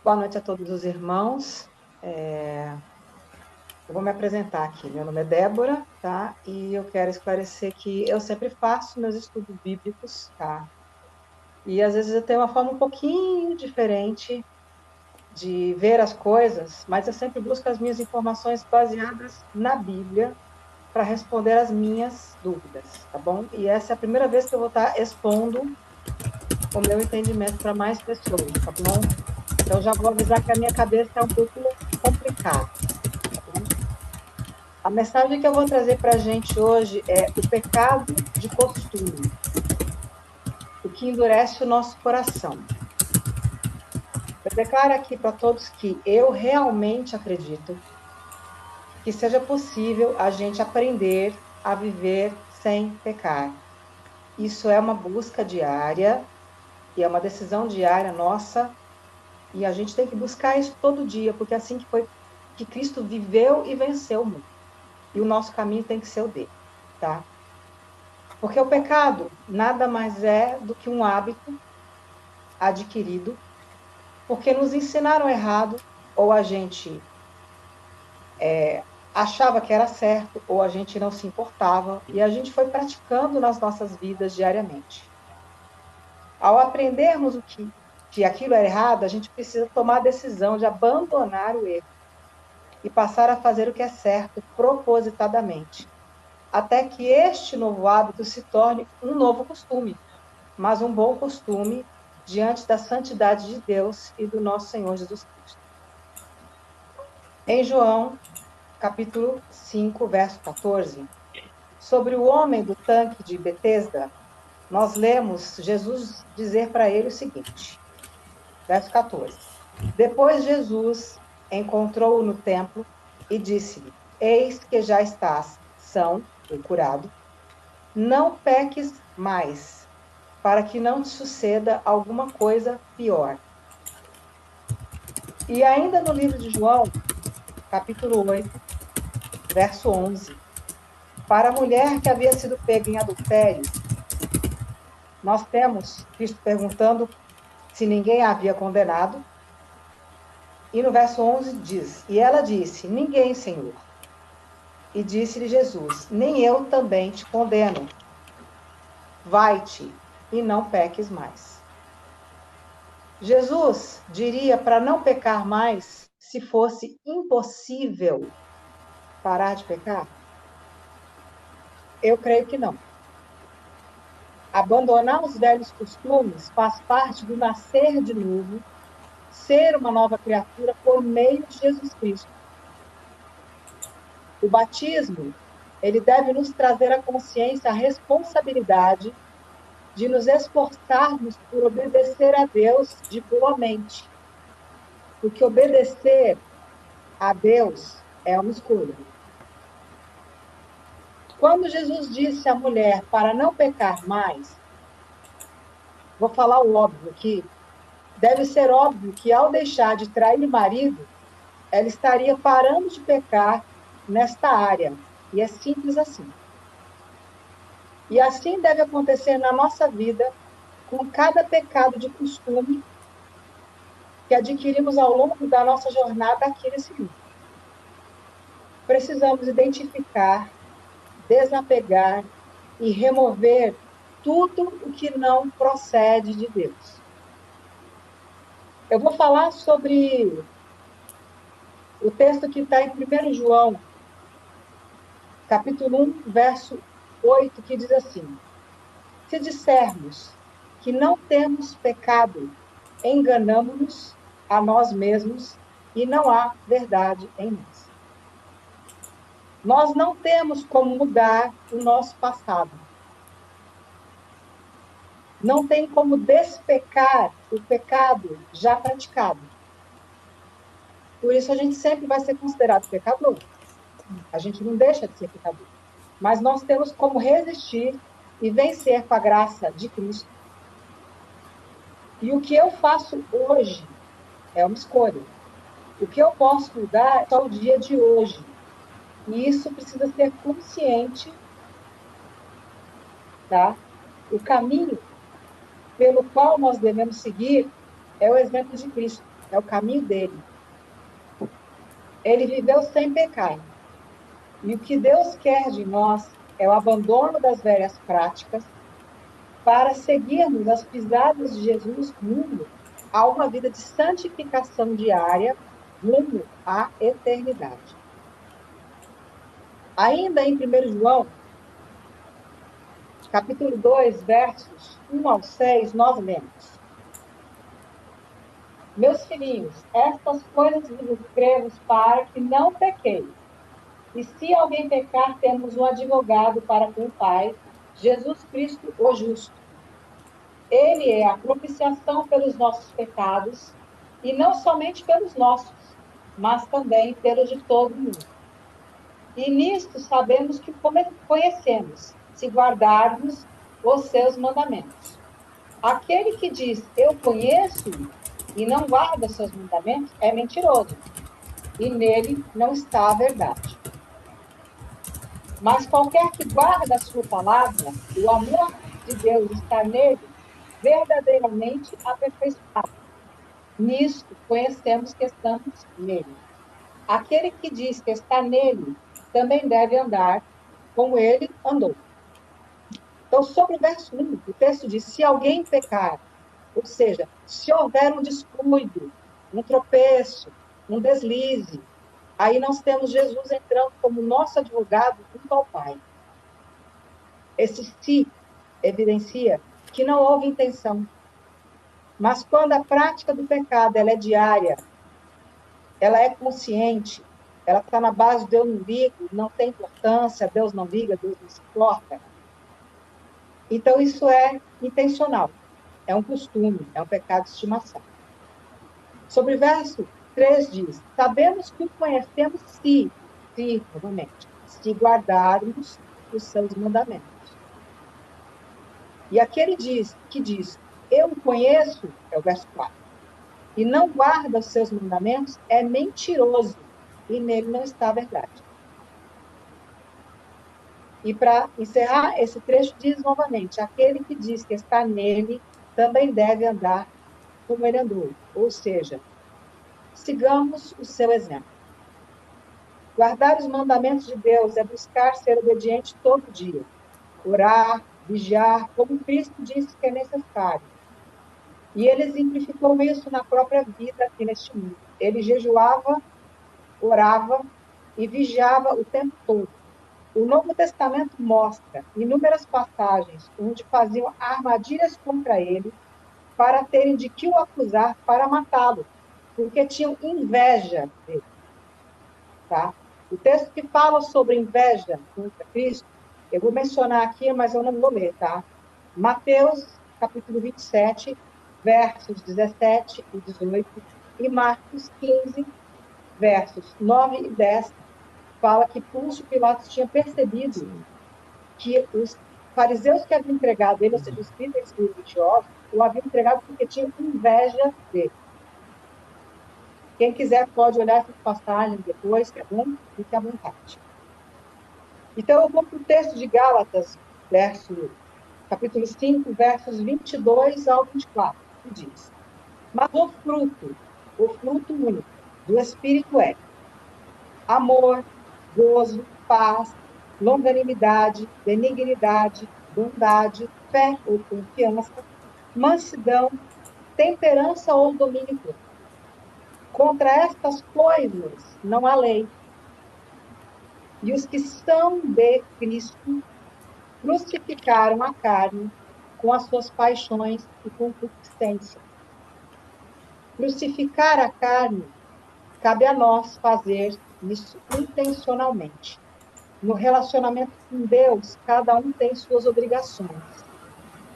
Boa noite a todos os irmãos. Eu vou me apresentar aqui. Meu nome é Débora, tá? E eu quero esclarecer que eu sempre faço meus estudos bíblicos, tá? E às vezes eu tenho uma forma um pouquinho diferente de ver as coisas, mas eu sempre busco as minhas informações baseadas na Bíblia para responder as minhas dúvidas, tá bom? E essa é a primeira vez que eu vou estar expondo o meu entendimento para mais pessoas, tá bom? Então já vou avisar que a minha cabeça é um pouco complicada. A mensagem que eu vou trazer para a gente hoje é o pecado de costume, o que endurece o nosso coração. Eu declaro aqui para todos que eu realmente acredito que seja possível a gente aprender a viver sem pecar. Isso é uma busca diária e é uma decisão diária nossa, e a gente tem que buscar isso todo dia, porque é assim que foi que Cristo viveu e venceu o mundo. E o nosso caminho tem que ser o dele, tá? Porque o pecado nada mais é do que um hábito adquirido, porque nos ensinaram errado, ou a gente achava que era certo, ou a gente não se importava, e a gente foi praticando nas nossas vidas diariamente. Ao aprendermos que aquilo era errado, a gente precisa tomar a decisão de abandonar o erro e passar a fazer o que é certo propositadamente, até que este novo hábito se torne um novo costume, mas um bom costume diante da santidade de Deus e do nosso Senhor Jesus Cristo. Em João, capítulo 5, verso 14, sobre o homem do tanque de Betesda, nós lemos Jesus dizer para ele o seguinte, verso 14. Depois Jesus encontrou-o no templo e disse-lhe, eis que já estás são ou curado, não peques mais, para que não te suceda alguma coisa pior. E ainda no livro de João, capítulo 8, verso 11, para a mulher que havia sido pega em adultério, nós temos Cristo perguntando se ninguém a havia condenado, e no verso 11 diz, e ela disse, ninguém, Senhor. E disse-lhe Jesus, nem eu também te condeno. Vai-te e não peques mais. Jesus diria para não pecar mais se fosse impossível parar de pecar? Eu creio que não. Abandonar os velhos costumes faz parte do nascer de novo, ser uma nova criatura por meio de Jesus Cristo. O batismo, ele deve nos trazer à consciência a responsabilidade de nos esforçarmos por obedecer a Deus de boa mente. Porque obedecer a Deus é uma escolha. Quando Jesus disse à mulher para não pecar mais, vou falar o óbvio aqui, deve ser óbvio que ao deixar de trair o marido, ela estaria parando de pecar nesta área. E é simples assim. E assim deve acontecer na nossa vida, com cada pecado de costume que adquirimos ao longo da nossa jornada aqui nesse mundo. Precisamos identificar, desapegar e remover tudo o que não procede de Deus. Eu vou falar sobre o texto que está em 1 João, capítulo 1, verso 8, que diz assim, se dissermos que não temos pecado, enganamo-nos a nós mesmos e não há verdade em nós. Nós não temos como mudar o nosso passado. Não tem como despecar o pecado já praticado. Por isso a gente sempre vai ser considerado pecador. A gente não deixa de ser pecador. Mas nós temos como resistir e vencer com a graça de Cristo. E o que eu faço hoje é uma escolha. O que eu posso mudar é só o dia de hoje. E isso precisa ser consciente, tá? O caminho pelo qual nós devemos seguir é o exemplo de Cristo. é o caminho dele. Ele viveu sem pecado. E o que Deus quer de nós é o abandono das velhas práticas para seguirmos as pisadas de Jesus rumo a uma vida de santificação diária, rumo à eternidade. Ainda em 1 João, capítulo 2, versos 1 ao 6, nós lemos: Meus filhinhos, estas coisas vos escrevo para que não pequeis. E se alguém pecar, temos um advogado para com o Pai, Jesus Cristo, o justo. Ele é a propiciação pelos nossos pecados, e não somente pelos nossos, mas também pelos de todo mundo. E nisto sabemos que conhecemos, se guardarmos os seus mandamentos. Aquele que diz, eu conheço, e não guarda seus mandamentos, é mentiroso, e nele não está a verdade. Mas qualquer que guarda a sua palavra, o amor de Deus está nele, verdadeiramente aperfeiçoado. Nisto conhecemos que estamos nele. Aquele que diz que está nele, também deve andar como ele andou. Então, sobre o verso 1, o texto diz, se alguém pecar, ou seja, se houver um descuido, um tropeço, um deslize, aí nós temos Jesus entrando como nosso advogado junto ao Pai. Esse se evidencia que não houve intenção. Mas quando a prática do pecado ela é diária, ela é consciente, ela está na base de eu não ligo, não tem importância, Deus não liga, Deus não se importa. Então, isso é intencional. É um costume, é um pecado de estimação. Sobre o verso 3 diz, sabemos que o conhecemos novamente, se guardarmos os seus mandamentos. E aquele que diz, eu o conheço, é o verso 4, e não guarda os seus mandamentos, é mentiroso, e nele não está a verdade. E para encerrar, esse trecho diz novamente, aquele que diz que está nele, também deve andar como ele andou. Ou seja, sigamos o seu exemplo. Guardar os mandamentos de Deus é buscar ser obediente todo dia. Orar, vigiar, como Cristo disse que é necessário. E ele exemplificou isso na própria vida aqui neste mundo. Ele jejuava, orava e vigiava o tempo todo. O Novo Testamento mostra inúmeras passagens onde faziam armadilhas contra ele para terem de que o acusar para matá-lo, porque tinham inveja dele. Tá? O texto que fala sobre inveja contra Cristo, eu vou mencionar aqui, mas eu não vou ler, tá? Mateus, capítulo 27, versos 17 e 18, e Marcos 15, versos 9 e 10, fala que Pôncio Pilatos tinha percebido que os fariseus que haviam entregado ele, ou seja, os líderes religiosos, o haviam entregado porque tinham inveja dele. Quem quiser pode olhar essas passagens depois, tá bom? Fique à vontade. Então, eu vou para o texto de Gálatas, capítulo 5, versos 22 ao 24, que diz: Mas o fruto único do Espírito é amor, gozo, paz, longanimidade, benignidade, bondade, fé ou confiança, mansidão, temperança ou domínio próprio. Contra estas coisas não há lei. E os que são de Cristo crucificaram a carne com as suas paixões e concupiscências. Crucificar a carne cabe a nós fazer isso intencionalmente. No relacionamento com Deus, cada um tem suas obrigações.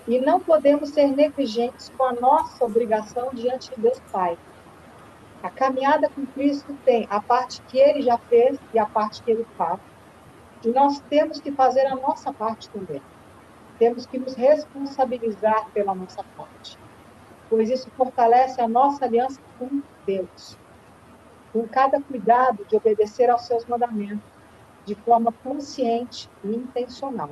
E não podemos ser negligentes com a nossa obrigação diante de Deus Pai. A caminhada com Cristo tem a parte que ele já fez e a parte que ele faz. E nós temos que fazer a nossa parte também. Temos que nos responsabilizar pela nossa parte. Pois isso fortalece a nossa aliança com Deus. Com cada cuidado de obedecer aos seus mandamentos, de forma consciente e intencional.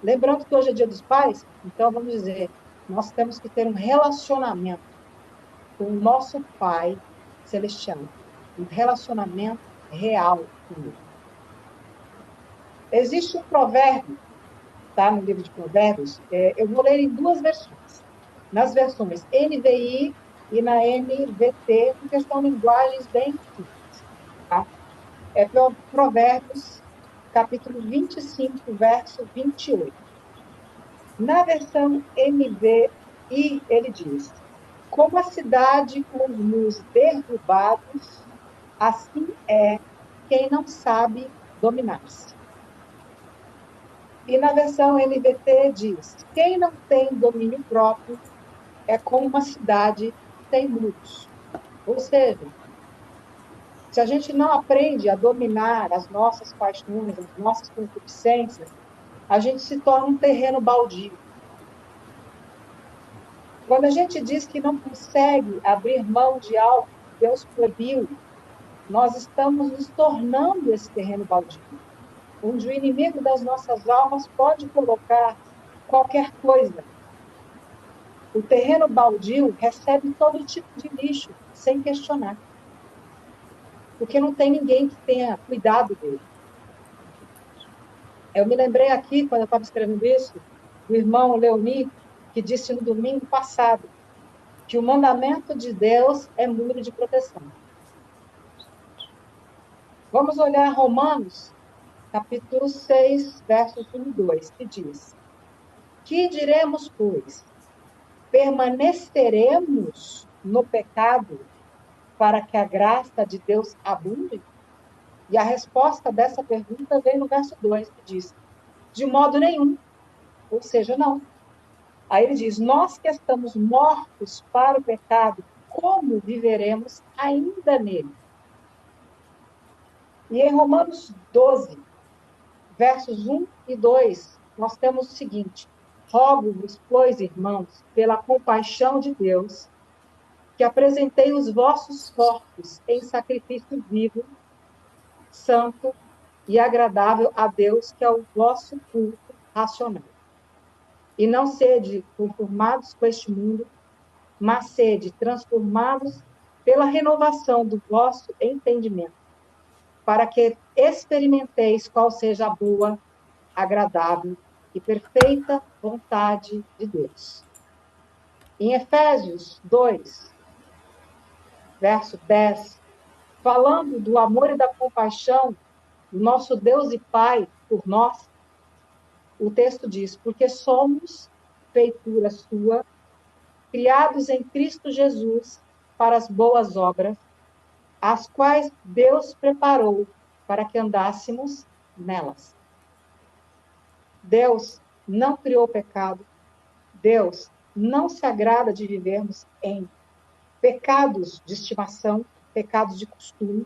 Lembrando que hoje é Dia dos Pais, então vamos dizer, nós temos que ter um relacionamento com o nosso Pai Celestial, um relacionamento real com Ele. Existe um provérbio, tá, no livro de Provérbios, eu vou ler em duas versões. Nas versões NVI e na NVT, porque são linguagens bem simples. Tá? Provérbios, capítulo 25, verso 28. Na versão NVI, ele diz: como a cidade com os muros derrubados, assim é quem não sabe dominar-se. E na versão NVT diz: quem não tem domínio próprio é como uma cidade sem muros. Ou seja, se a gente não aprende a dominar as nossas paixões, as nossas concupiscências, a gente se torna um terreno baldio. Quando a gente diz que não consegue abrir mão de algo que Deus proibiu, nós estamos nos tornando esse terreno baldio, onde o inimigo das nossas almas pode colocar qualquer coisa. O terreno baldio recebe todo tipo de lixo, sem questionar, porque não tem ninguém que tenha cuidado dele. Eu me lembrei aqui, quando eu estava escrevendo isso, do irmão Leoni, que disse no domingo passado que o mandamento de Deus é muro de proteção. Vamos olhar Romanos, capítulo 6, versos 1 e 2, que diz: que diremos, pois? Permaneceremos no pecado para que a graça de Deus abunde? E a resposta dessa pergunta vem no verso 2, que diz: de modo nenhum, ou seja, não. Aí ele diz: nós que estamos mortos para o pecado, como viveremos ainda nele? E em Romanos 12, versos 1 e 2, nós temos o seguinte: rogo-vos, pois, irmãos, pela compaixão de Deus, que apresentei os vossos corpos em sacrifício vivo, santo e agradável a Deus, que é o vosso culto racional. E não sede conformados com este mundo, mas sede transformados pela renovação do vosso entendimento, para que experimenteis qual seja a boa, agradável e perfeita vontade de Deus. Em Efésios 2, verso 10, falando do amor e da compaixão do nosso Deus e Pai por nós, o texto diz: porque somos feitura sua, criados em Cristo Jesus para as boas obras, as quais Deus preparou para que andássemos nelas. Deus não criou o pecado. Deus não se agrada de vivermos em pecados de estimação, pecados de costume.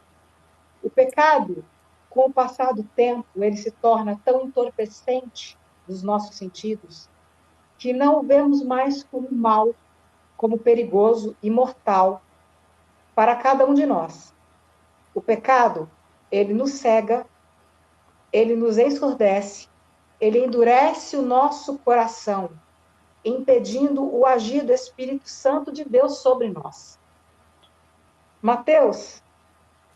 O pecado, com o passar do tempo, ele se torna tão entorpecente dos nossos sentidos que não o vemos mais como mal, como perigoso e mortal para cada um de nós. O pecado, ele nos cega, ele nos ensurdece, ele endurece o nosso coração, impedindo o agir do Espírito Santo de Deus sobre nós. Mateus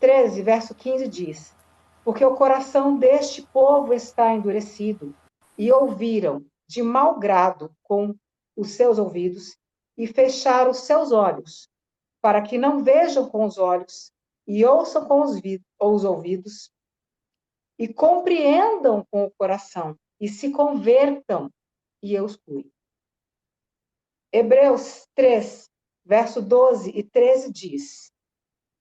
13, verso 15 diz: porque o coração deste povo está endurecido, e ouviram de mau grado com os seus ouvidos, e fecharam os seus olhos, para que não vejam com os olhos, e ouçam com os ouvidos, e compreendam com o coração, e se convertam, e eu os cure. Hebreus 3, verso 12 e 13 diz: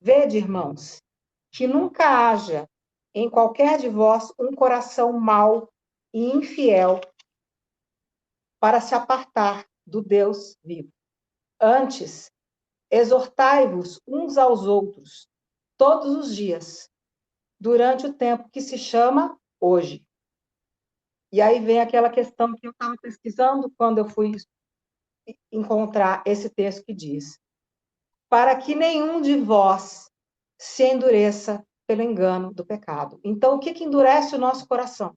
vede, irmãos, que nunca haja em qualquer de vós um coração mau e infiel para se apartar do Deus vivo. Antes, exortai-vos uns aos outros todos os dias, durante o tempo que se chama hoje. E aí vem aquela questão que eu estava pesquisando quando eu fui encontrar esse texto que diz: para que nenhum de vós se endureça pelo engano do pecado. Então, o que endurece o nosso coração?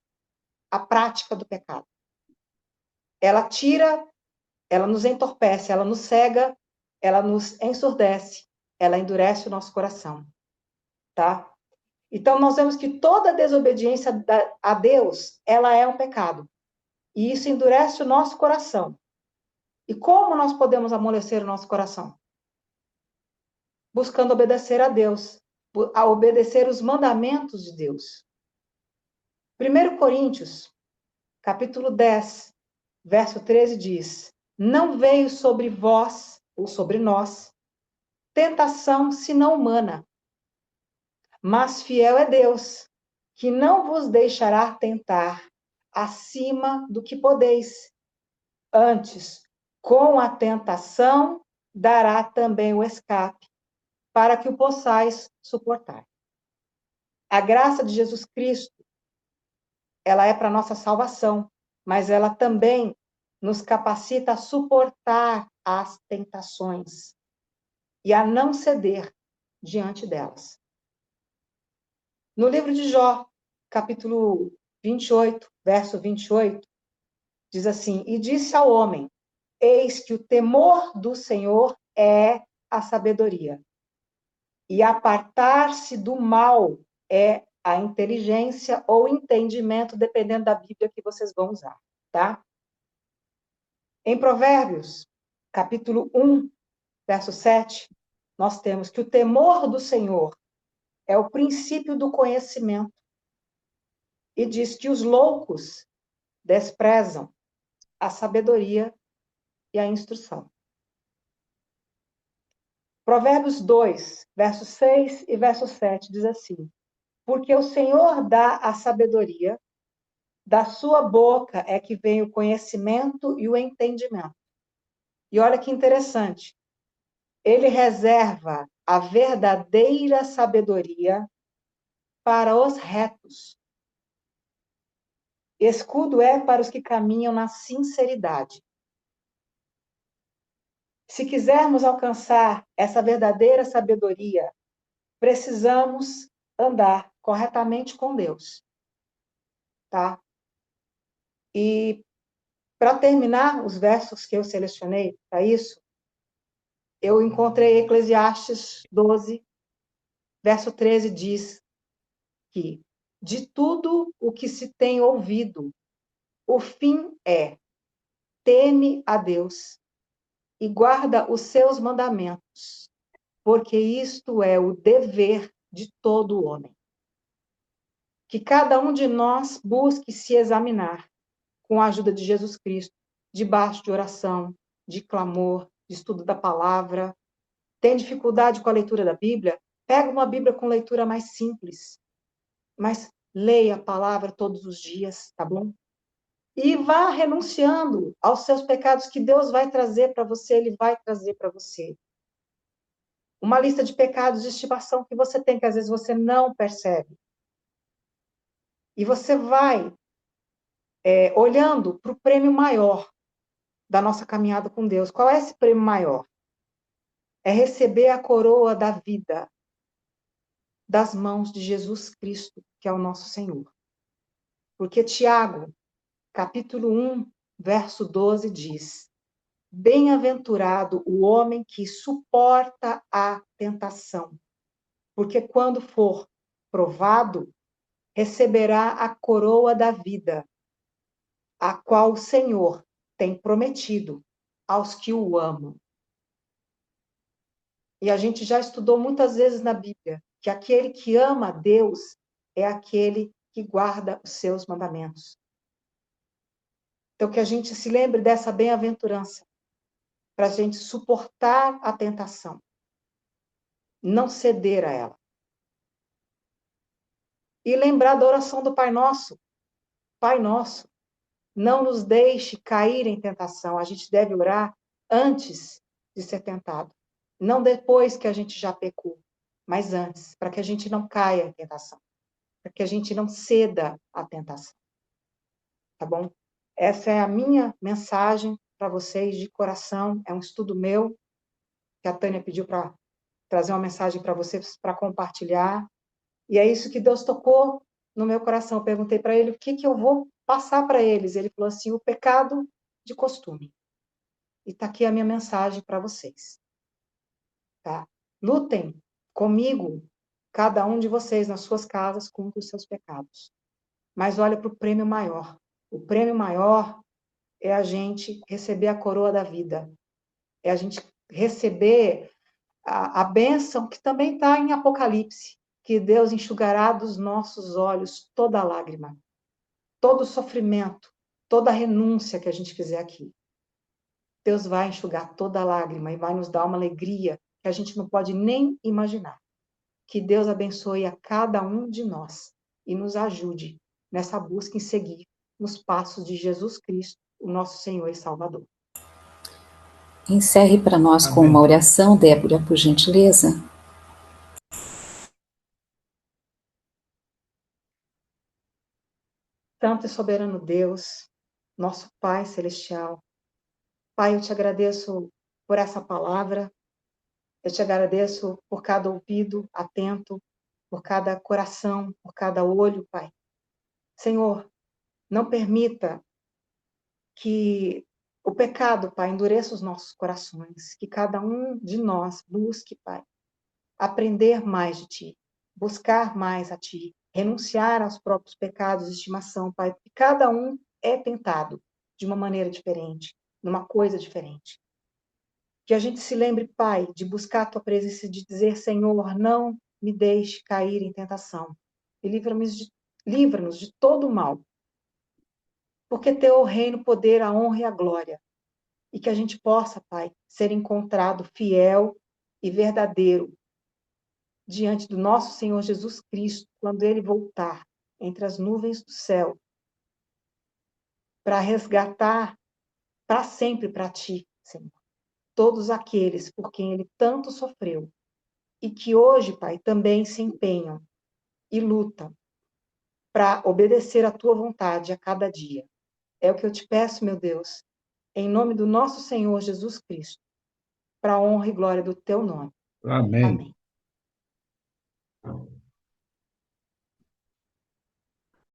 A prática do pecado. Ela tira, ela nos entorpece, ela nos cega ela nos ensurdece, ela endurece o nosso coração, tá? Então, nós vemos que toda desobediência a Deus, ela é um pecado. E isso endurece o nosso coração. E como nós podemos amolecer o nosso coração? Buscando obedecer a Deus, a obedecer os mandamentos de Deus. 1 Coríntios, capítulo 10, verso 13 diz: Não veio sobre vós, ou sobre nós, tentação senão humana, mas fiel é Deus, que não vos deixará tentar acima do que podeis. Antes, com a tentação, dará também o escape, para que o possais suportar. A graça de Jesus Cristo, ela é para nossa salvação, mas ela também nos capacita a suportar as tentações e a não ceder diante delas. No livro de Jó, capítulo 28, verso 28, diz assim: E disse ao homem: Eis que o temor do Senhor é a sabedoria, e apartar-se do mal é a inteligência ou entendimento, dependendo da Bíblia que vocês vão usar, tá? Em Provérbios, capítulo 1, verso 7, nós temos que o temor do Senhor é o princípio do conhecimento. E diz que os loucos desprezam a sabedoria e a instrução. Provérbios 2, verso 6 e verso 7 diz assim: Porque o Senhor dá a sabedoria, da sua boca é que vem o conhecimento e o entendimento. E olha que interessante, ele reserva a verdadeira sabedoria para os retos. Escudo é para os que caminham na sinceridade. Se quisermos alcançar essa verdadeira sabedoria, precisamos andar corretamente com Deus, tá? E para terminar os versos que eu selecionei para isso, eu encontrei Eclesiastes 12, verso 13 diz que de tudo o que se tem ouvido, o fim é: teme a Deus e guarda os seus mandamentos, porque isto é o dever de todo homem. Que cada um de nós busque se examinar com a ajuda de Jesus Cristo, debaixo de oração, de clamor, de estudo da palavra. Tem dificuldade com a leitura da Bíblia? Pega uma Bíblia com leitura mais simples, mas leia a palavra todos os dias, tá bom? E vá renunciando aos seus pecados que Deus vai trazer para você, Ele vai trazer para você. Uma lista de pecados de estimação que você tem, que às vezes você não percebe. E você vai olhando para o prêmio maior da nossa caminhada com Deus. Qual é esse prêmio maior? É receber a coroa da vida das mãos de Jesus Cristo, que é o nosso Senhor. Porque Tiago, capítulo 1, verso 12 diz: Bem-aventurado o homem que suporta a tentação, porque quando for provado, receberá a coroa da vida, a qual o Senhor tem prometido aos que o amam. E a gente já estudou muitas vezes na Bíblia que aquele que ama a Deus é aquele que guarda os seus mandamentos. Então, que a gente se lembre dessa bem-aventurança, para a gente suportar a tentação, não ceder a ela. E lembrar da oração do Pai Nosso. Pai Nosso, não nos deixe cair em tentação. A gente deve orar antes de ser tentado. Não depois que a gente já pecou, mas antes, para que a gente não caia em tentação. Para que a gente não ceda à tentação. Tá bom? Essa é a minha mensagem para vocês de coração. É um estudo meu, que a Tânia pediu para trazer uma mensagem para vocês, para compartilhar. E é isso que Deus tocou no meu coração. Eu perguntei para ele o que eu vou passar para eles. Ele falou assim: o pecado de costume. E está aqui a minha mensagem para vocês. tá? Lutem comigo, cada um de vocês nas suas casas contra os seus pecados. Mas olha para o prêmio maior. O prêmio maior é a gente receber a coroa da vida. É a gente receber a bênção que também está em Apocalipse, que Deus enxugará dos nossos olhos toda lágrima, todo sofrimento, toda renúncia que a gente fizer aqui. Deus vai enxugar toda lágrima e vai nos dar uma alegria que a gente não pode nem imaginar. Que Deus abençoe a cada um de nós e nos ajude nessa busca em seguir nos passos de Jesus Cristo, o nosso Senhor e Salvador. Encerre para nós com uma oração, Débora, por gentileza. Santo e soberano Deus, nosso Pai celestial, Pai, eu te agradeço por essa palavra, eu te agradeço por cada ouvido atento, por cada coração, por cada olho, Pai. Senhor, não permita que o pecado, Pai, endureça os nossos corações, que cada um de nós busque, Pai, aprender mais de Ti, buscar mais a Ti, renunciar aos próprios pecados de estimação, Pai, porque cada um é tentado de uma maneira diferente, numa coisa diferente. Que a gente se lembre, Pai, de buscar a Tua presença e de dizer, Senhor, não me deixe cair em tentação e livra-nos de todo o mal, porque Teu é o reino, o poder, a honra e a glória. E que a gente possa, Pai, ser encontrado fiel e verdadeiro diante do nosso Senhor Jesus Cristo, quando Ele voltar entre as nuvens do céu, para resgatar para sempre para Ti, Senhor, todos aqueles por quem Ele tanto sofreu e que hoje, Pai, também se empenham e lutam para obedecer a Tua vontade a cada dia. É o que eu te peço, meu Deus, em nome do nosso Senhor Jesus Cristo, para a honra e glória do Teu nome. Amém. Amém.